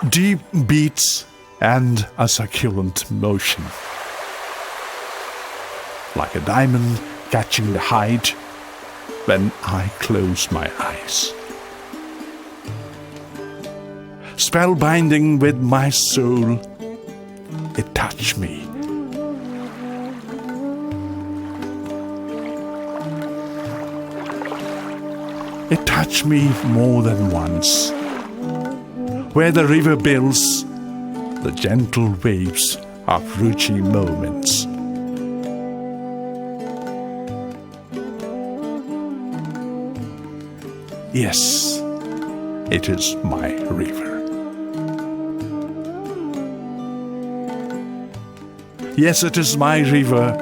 deep beats and a succulent motion. Like a diamond catching the height when I close my eyes. Spellbinding with my soul, it touched me. It touched me more than once. Where the river builds the gentle waves of Ruchi moments. Yes, it is my river. Yes, it is my river,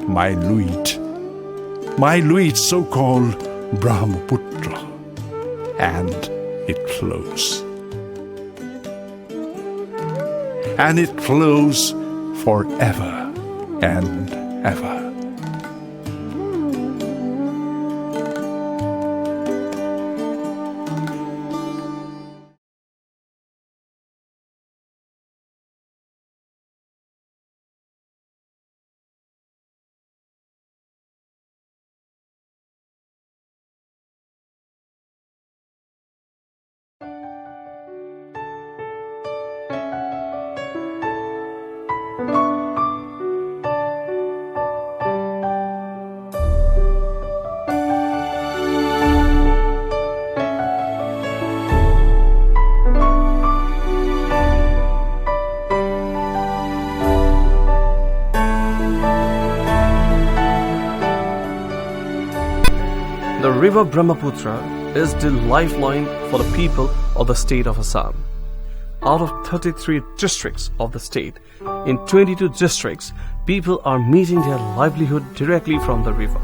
my Luit so-called Brahmaputra, and it flows. And it flows forever and ever. The river Brahmaputra is the lifeline for the people of the state of Assam. Out of 33 districts of the state, in 22 districts, people are meeting their livelihood directly from the river.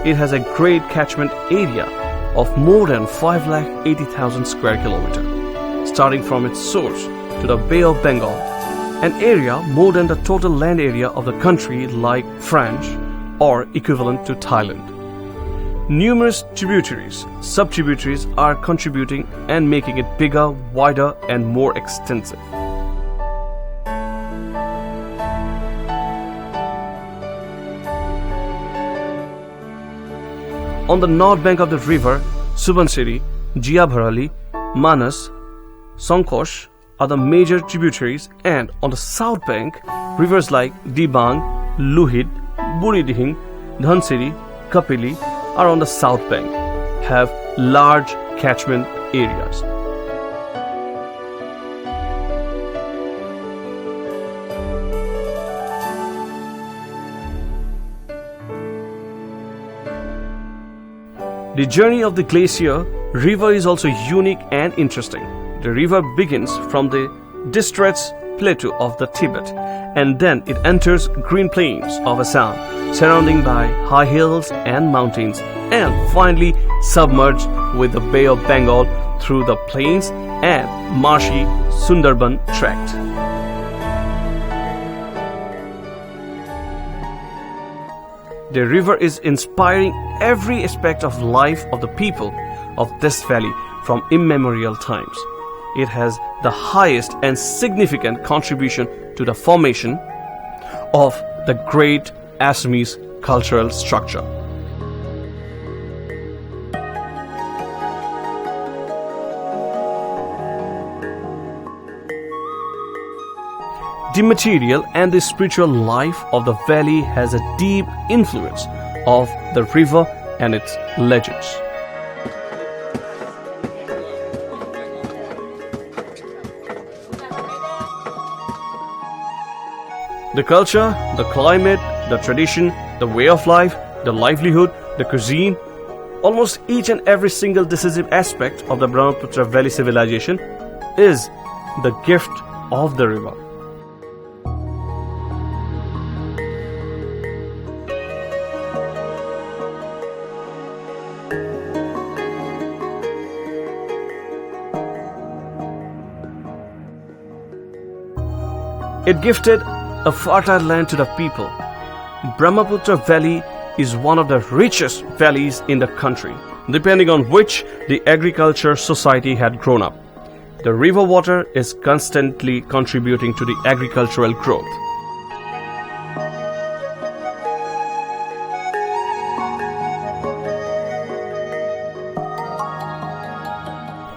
It has a great catchment area of more than 580,000 square kilometers, starting from its source to the Bay of Bengal, an area more than the total land area of the country like France or equivalent to Thailand. Numerous tributaries, sub-tributaries are contributing and making it bigger, wider and more extensive. On the north bank of the river, Subansiri, Jiabharali, Manas, Sankosh are the major tributaries, and on the south bank, rivers like Dibang, Luhit, Buridihing, Dhansiri, Kapili are on the south bank, have large catchment areas. The journey of the glacier river is also unique and interesting. The river begins from the Distress Plateau of the Tibet, and then it enters green plains of Assam, surrounding by high hills and mountains, and finally submerged with the Bay of Bengal through the plains and marshy Sundarban tract. The river is inspiring every aspect of life of the people of this valley from immemorial times. It has the highest and significant contribution to the formation of the great Assamese cultural structure. The material and the spiritual life of the valley has a deep influence of the river and its legends. The culture, the climate, the tradition, the way of life, the livelihood, the cuisine, almost each and every single decisive aspect of the Brahmaputra Valley civilization is the gift of the river. It gifted a fertile land to the people. Brahmaputra Valley is one of the richest valleys in the country. depending on which the agriculture society had grown up. The river water is constantly contributing to the agricultural growth.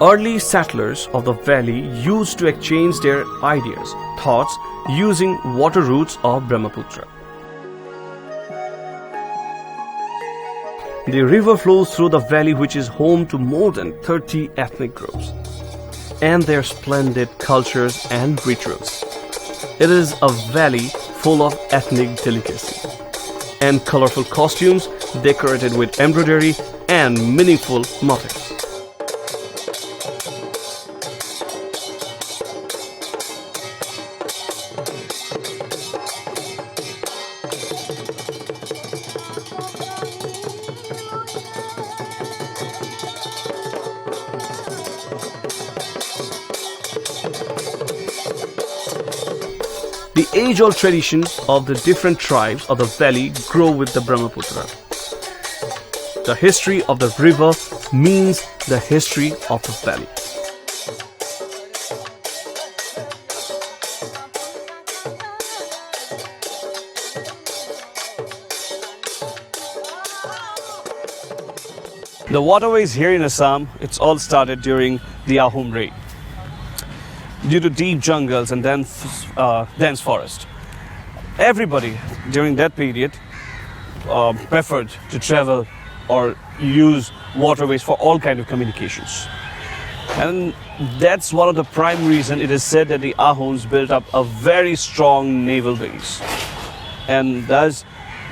Early settlers of the valley used to exchange their ideas, thoughts, using water routes of Brahmaputra. The river flows through the valley, which is home to more than 30 ethnic groups and their splendid cultures and rituals. It is a valley full of ethnic delicacy and colorful costumes decorated with embroidery and meaningful motifs. The age-old traditions of the different tribes of the valley grow with the Brahmaputra. The history of the river means the history of the valley. The waterways here in Assam, it's all started during the Ahom reign. Due to deep jungles and dense forest, everybody during that period preferred to travel or use waterways for all kind of communications. And that's one of the prime reason it is said that the Ahoms built up a very strong naval base. And thus,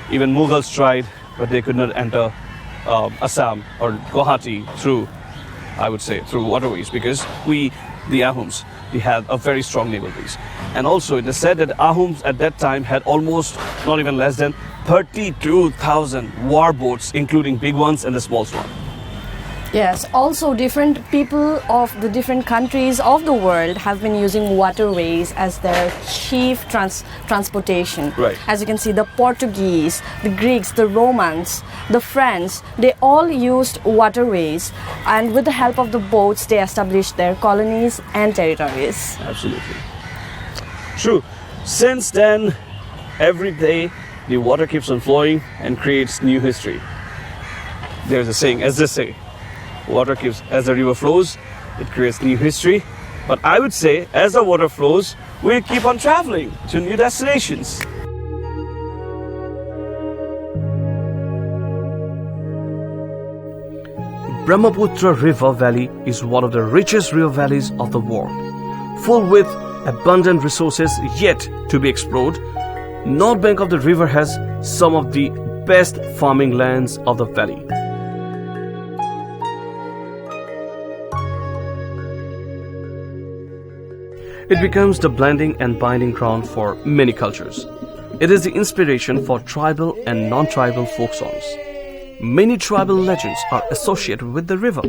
even Mughals tried, but they could not enter Assam or Guwahati through waterways, because the Ahoms, they had a very strong naval base. And also it is said that Ahoms at that time had almost, not even less than 32,000 war boats, including big ones and the small ones. Yes, also different people of the different countries of the world have been using waterways as their chief transportation. Right. As you can see, the Portuguese, the Greeks, the Romans, the French, they all used waterways, and with the help of the boats, they established their colonies and territories. Absolutely. True. Since then, every day, the water keeps on flowing and creates new history. There's a saying, as they say, as the river flows, it creates new history. But I would say, as the water flows, we keep on traveling to new destinations. Brahmaputra River Valley is one of the richest river valleys of the world, full with abundant resources yet to be explored. North bank of the river has some of the best farming lands of the valley. It becomes the blending and binding ground for many cultures. It is the inspiration for tribal and non-tribal folk songs. Many tribal legends are associated with the river.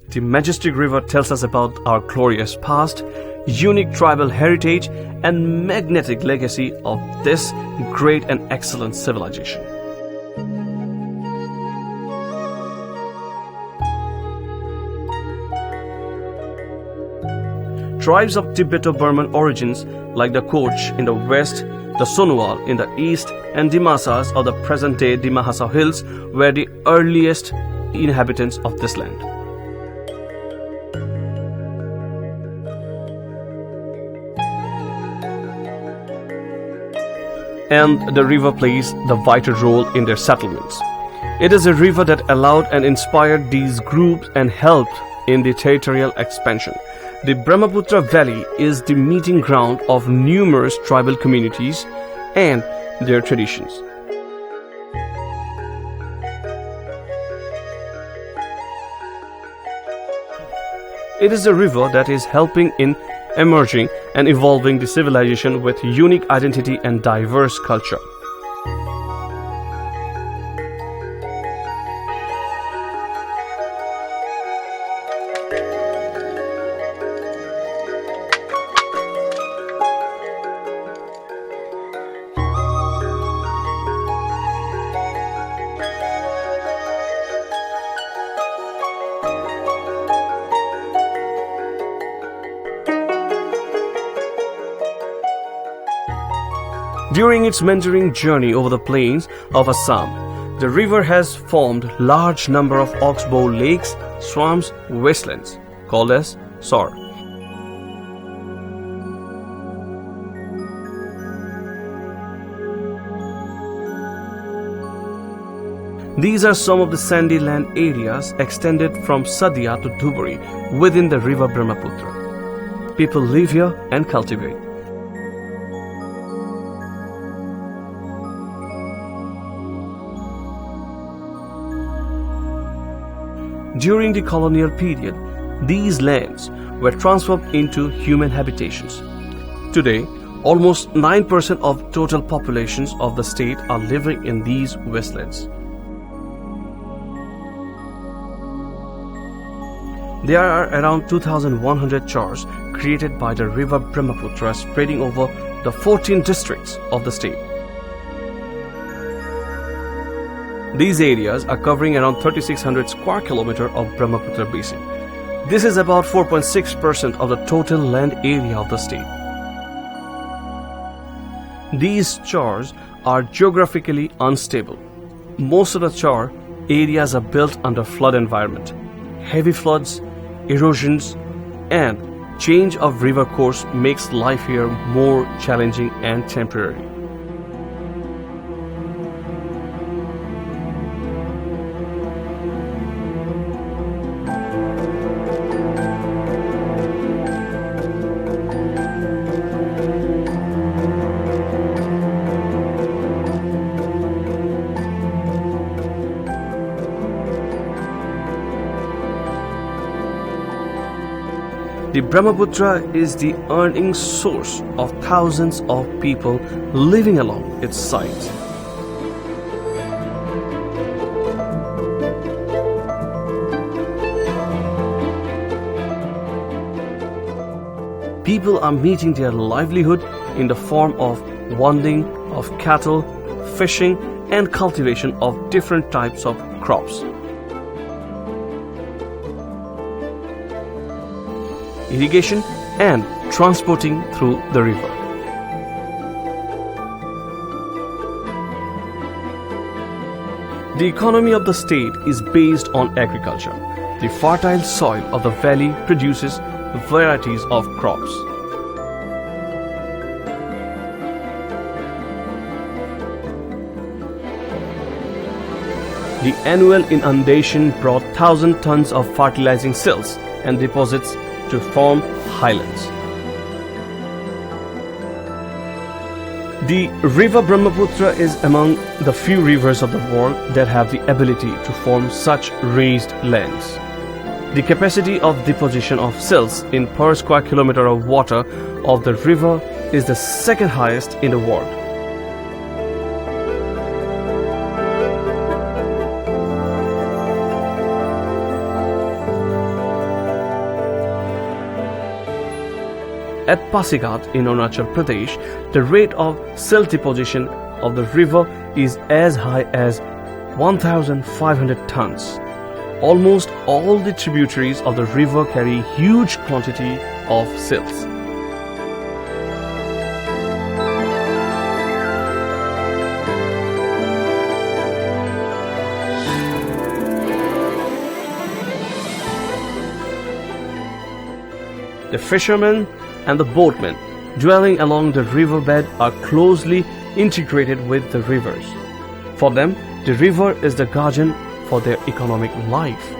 The majestic river tells us about our glorious past, unique tribal heritage, and magnetic legacy of this great and excellent civilization. Tribes of Tibeto-Burman origins, like the Koch in the west, the Sonoal in the east, and Dimasas of the present-day Dimahasa Hills, were the earliest inhabitants of this land. And the river plays the vital role in their settlements. It is a river that allowed and inspired these groups and helped in the territorial expansion. The Brahmaputra Valley is the meeting ground of numerous tribal communities and their traditions. It is a river that is helping in emerging and evolving the civilization with unique identity and diverse culture. During its meandering journey over the plains of Assam, the river has formed large number of oxbow lakes, swamps, wastelands, called as sor. These are some of the sandy land areas extended from Sadia to Dhubari within the river Brahmaputra. People live here and cultivate. During the colonial period, these lands were transformed into human habitations. Today, almost 9% of total populations of the state are living in these wastelands. There are around 2,100 chars created by the river Brahmaputra spreading over the 14 districts of the state. These areas are covering around 3,600 square kilometers of Brahmaputra basin. This is about 4.6% of the total land area of the state. These chars are geographically unstable. Most of the char areas are built under flood environment. Heavy floods, erosions, and change of river course makes life here more challenging and temporary. The Brahmaputra is the earning source of thousands of people living along its sides. People are meeting their livelihood in the form of wanding of cattle, fishing, and cultivation of different types of crops. Irrigation and transporting through the river. The economy of the state is based on agriculture. The fertile soil of the valley produces varieties of crops. The annual inundation brought 1,000 tons of fertilizing silts and deposits to form highlands. The river Brahmaputra is among the few rivers of the world that have the ability to form such raised lands. The capacity of deposition of silts in per square kilometer of water of the river is the second highest in the world. At Pasigat in Arunachal Pradesh, the rate of silt deposition of the river is as high as 1,500 tons. Almost all the tributaries of the river carry huge quantity of silts. The fishermen and the boatmen dwelling along the riverbed are closely integrated with the rivers. For them, the river is the guardian for their economic life.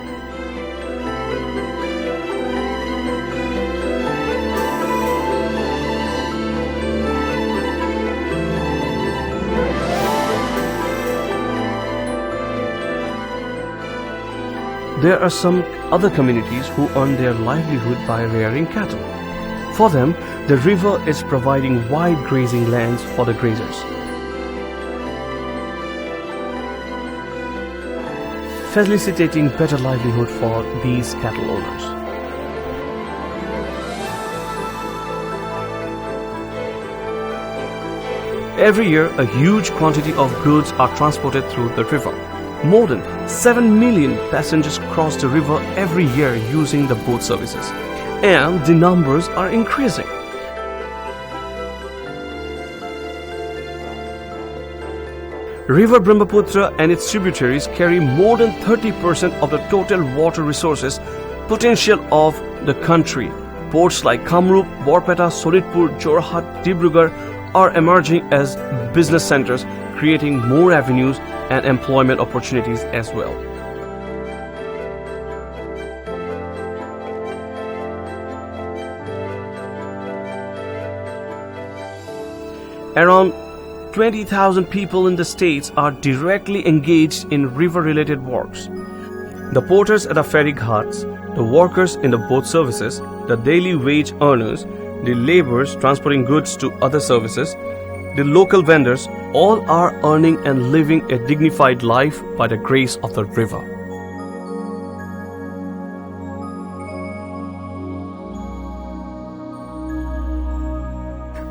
There are some other communities who earn their livelihood by rearing cattle. For them, the river is providing wide grazing lands for the grazers, facilitating better livelihood for these cattle owners. Every year, a huge quantity of goods are transported through the river. More than 7 million passengers cross the river every year using the boat services, and the numbers are increasing. River Brahmaputra and its tributaries carry more than 30% of the total water resources potential of the country. Ports like Kamrup, Borpeta, Solitpur, Jorhat, Dibrugarh are emerging as business centers, creating more avenues and employment opportunities as well. Around 20,000 people in the states are directly engaged in river-related works. The porters at the ferry ghats, the workers in the boat services, the daily wage earners, the laborers transporting goods to other services, the local vendors, all are earning and living a dignified life by the grace of the river.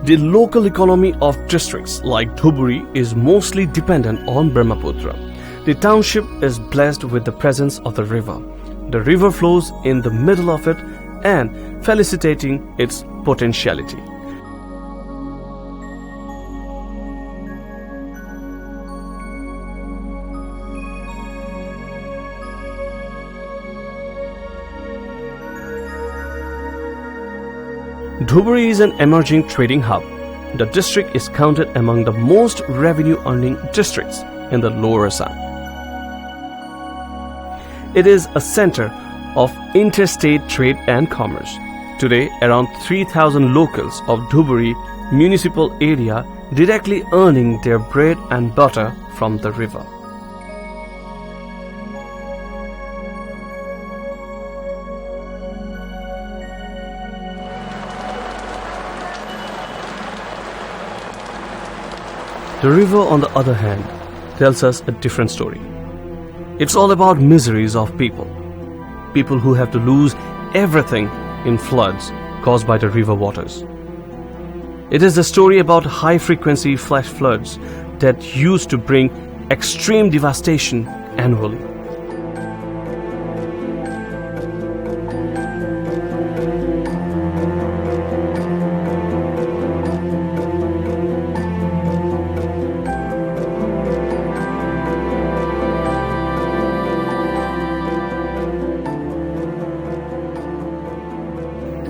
The local economy of districts like Dhuburi is mostly dependent on Brahmaputra. The township is blessed with the presence of the river. The river flows in the middle of it and facilitating its potentiality. Dhuburi is an emerging trading hub. The district is counted among the most revenue-earning districts in the Lower Assam. It is a center of interstate trade and commerce. Today, around 3,000 locals of Dhuburi municipal area directly earning their bread and butter from the river. The river, on the other hand, tells us a different story. It's all about miseries of people. People who have to lose everything in floods caused by the river waters. It is the story about high-frequency flash floods that used to bring extreme devastation annually.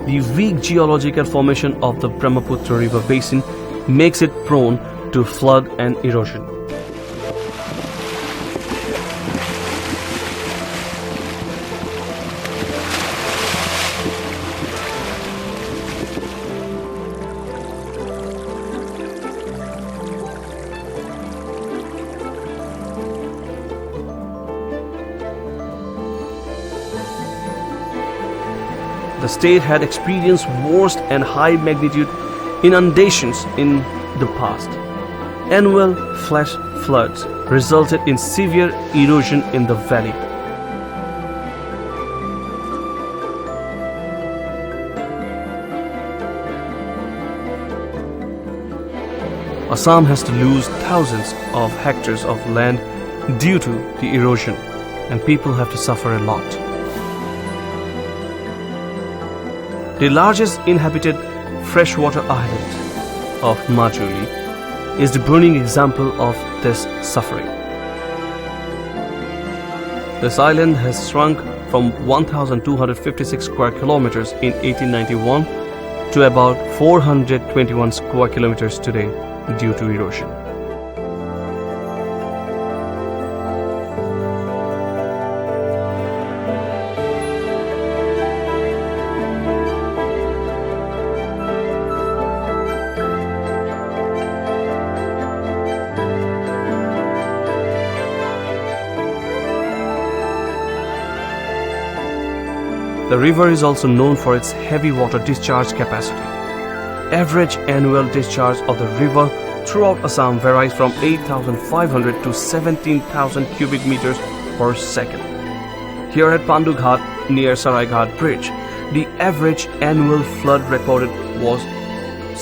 The weak geological formation of the Brahmaputra river basin makes it prone to flood and erosion. The state had experienced worst and high magnitude inundations in the past. Annual flash floods resulted in severe erosion in the valley. Assam has to lose thousands of hectares of land due to the erosion, and people have to suffer a lot. The largest inhabited freshwater island of Majuli is the burning example of this suffering. This island has shrunk from 1,256 square kilometers in 1891 to about 421 square kilometers today due to erosion. The river is also known for its heavy water discharge capacity. Average annual discharge of the river throughout Assam varies from 8,500 to 17,000 cubic meters per second. Here at Pandughat near Saraighat Bridge, the average annual flood recorded was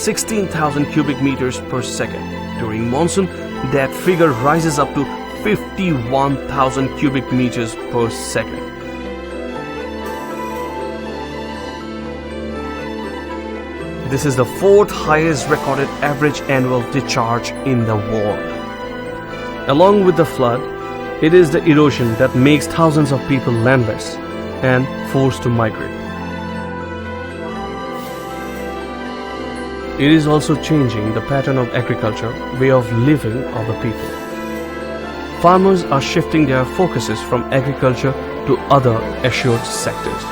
16,000 cubic meters per second. During monsoon, that figure rises up to 51,000 cubic meters per second. This is the fourth highest recorded average annual discharge in the world. Along with the flood, it is the erosion that makes thousands of people landless and forced to migrate. It is also changing the pattern of agriculture, way of living of the people. Farmers are shifting their focuses from agriculture to other assured sectors.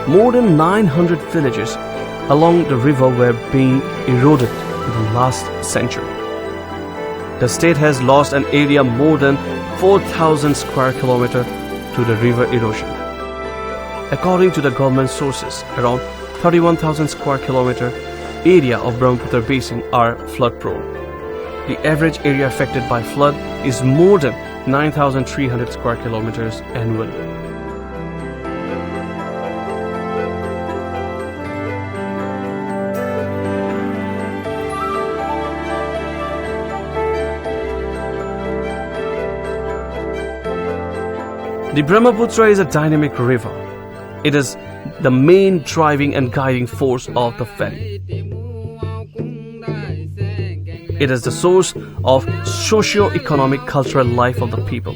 More than 900 villages along the river were being eroded in the last century. The state has lost an area more than 4,000 square kilometers to the river erosion. According to the government sources, around 31,000 square kilometer area of Brahmaputra basin are flood prone. The average area affected by flood is more than 9,300 square kilometers annually. The Brahmaputra is a dynamic river. It is the main driving and guiding force of the valley. It is the source of socio-economic cultural life of the people.